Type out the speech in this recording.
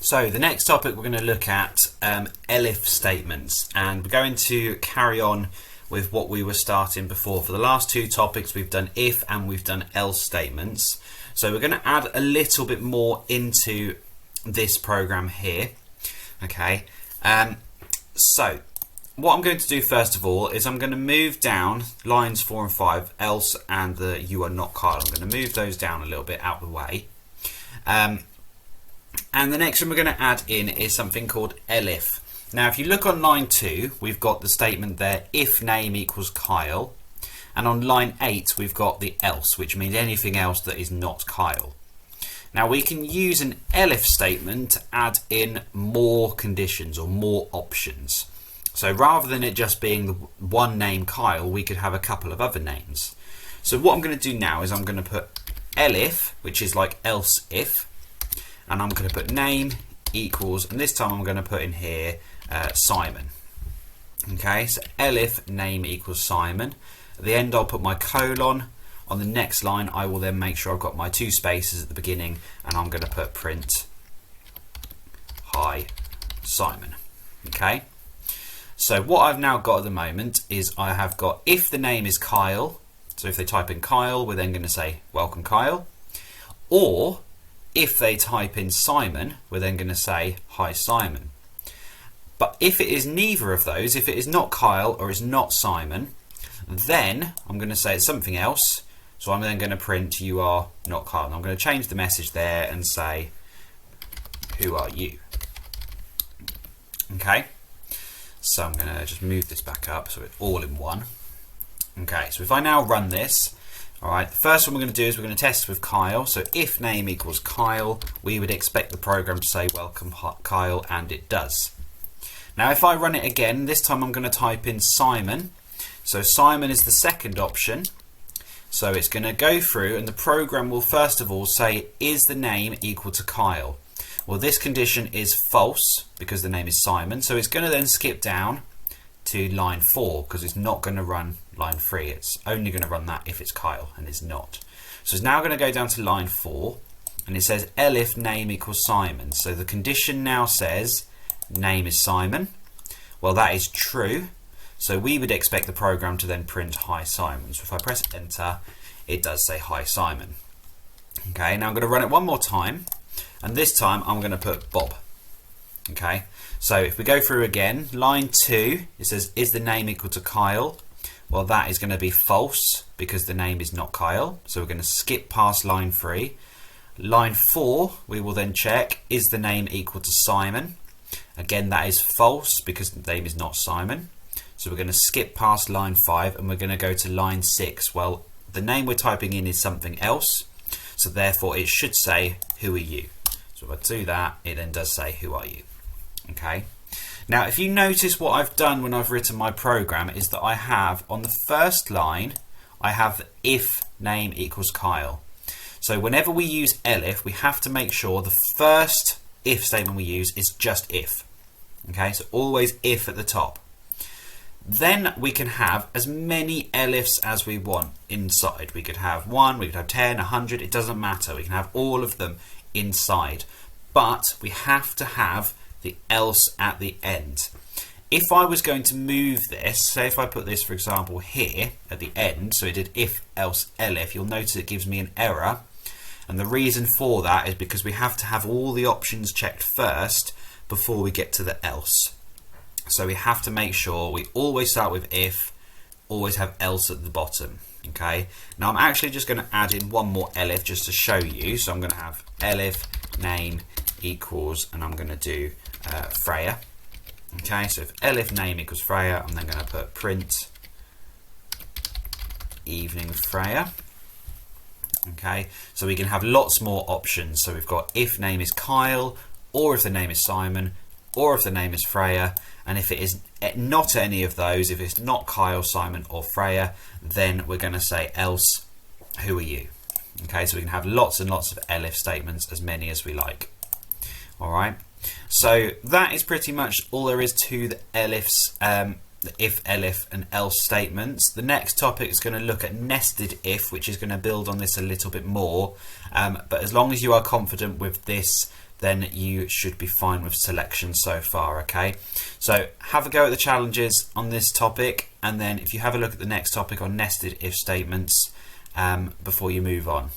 So the next topic we're going to look at ELIF statements, and we're going to carry on with what we were starting before. For the last two topics we've done if and we've done else statements. So we're going to add a little bit more into this program here. Okay, so what I'm going to do first of all is I'm going to move down lines 4 and 5, else and the you are not Kyle. I'm going to move those down a little bit out of the way. And the next one we're going to add in is something called ELIF. Now if you look on line 2, we've got the statement there, if name equals Kyle. And on line 8 we've got the else, which means anything else that is not Kyle. Now we can use an ELIF statement to add in more conditions or more options. So rather than it just being the one name Kyle, we could have a couple of other names. So what I'm going to do now is I'm going to put ELIF, which is like else if, and I'm going to put name equals, and this time I'm going to put in here Simon. Okay, so ELIF name equals Simon. At the end I'll put my colon. On the next line I will then make sure I've got my two spaces at the beginning, and I'm going to put print hi Simon. Okay, so what I've now got at the moment is I have got if the name is Kyle, so if they type in Kyle we're then going to say welcome Kyle, or if they type in Simon we're then going to say hi Simon. But if it is neither of those, if it is not Kyle or is not Simon, then I'm going to say it's something else. So I'm then going to print you are not Kyle. And I'm going to change the message there and say who are you. Okay, so I'm going to just move this back up so it's all in one. Okay, so if I now run this, alright, the first one we're going to do is we're going to test with Kyle. So if name equals Kyle, we would expect the program to say welcome Kyle, and it does. Now if I run it again, this time I'm going to type in Simon. So Simon is the second option. So it's going to go through and the program will first of all say, is the name equal to Kyle? Well, this condition is false because the name is Simon. So it's going to then skip down to line 4 because it's not going to run line 3. It's only going to run that if it's Kyle, and it's not. So it's now going to go down to line 4 and it says ELIF name equals Simon. So the condition now says name is Simon. Well, that is true. So we would expect the program to then print hi Simon. So if I press enter, it does say hi Simon. Okay, now I'm going to run it one more time, and this time I'm going to put Bob. Okay, so if we go through again, line 2, it says is the name equal to Kyle? Well, that is going to be false because the name is not Kyle. So we're going to skip past line 3. Line 4, we will then check, is the name equal to Simon? Again, that is false because the name is not Simon. So we're going to skip past line 5 and we're going to go to line 6. Well, the name we're typing in is something else, so therefore it should say who are you? So if I do that, it then does say who are you? Okay. Now if you notice what I've done when I've written my program is that I have on the first line I have if name equals Kyle. So whenever we use ELIF we have to make sure the first if statement we use is just if. Okay, so always if at the top. Then we can have as many ELIFs as we want inside. We could have 1, we could have 10, 100, it doesn't matter. We can have all of them inside. But we have to have the else at the end. If I was going to move this, say if I put this for example here at the end, so it did if else ELIF, you'll notice it gives me an error. And the reason for that is because we have to have all the options checked first before we get to the else. So we have to make sure we always start with if, always have else at the bottom. Okay, now I'm actually just going to add in one more ELIF just to show you. So I'm going to have ELIF name equals, and I'm going to do Freya. Okay, so if ELIF name equals Freya, I'm then going to put print evening Freya. Okay, so we can have lots more options. So we've got if name is Kyle, or if the name is Simon, or if the name is Freya. And if it is not any of those, if it's not Kyle, Simon or Freya, then we're going to say else who are you? Okay, so we can have lots and lots of ELIF statements, as many as we like. Alright, so that is pretty much all there is to the ELIFs, the if, ELIF and else statements. The next topic is going to look at nested if, which is going to build on this a little bit more. But as long as you are confident with this then you should be fine with selection so far. Okay, so have a go at the challenges on this topic, and then if you have a look at the next topic on nested if statements before you move on.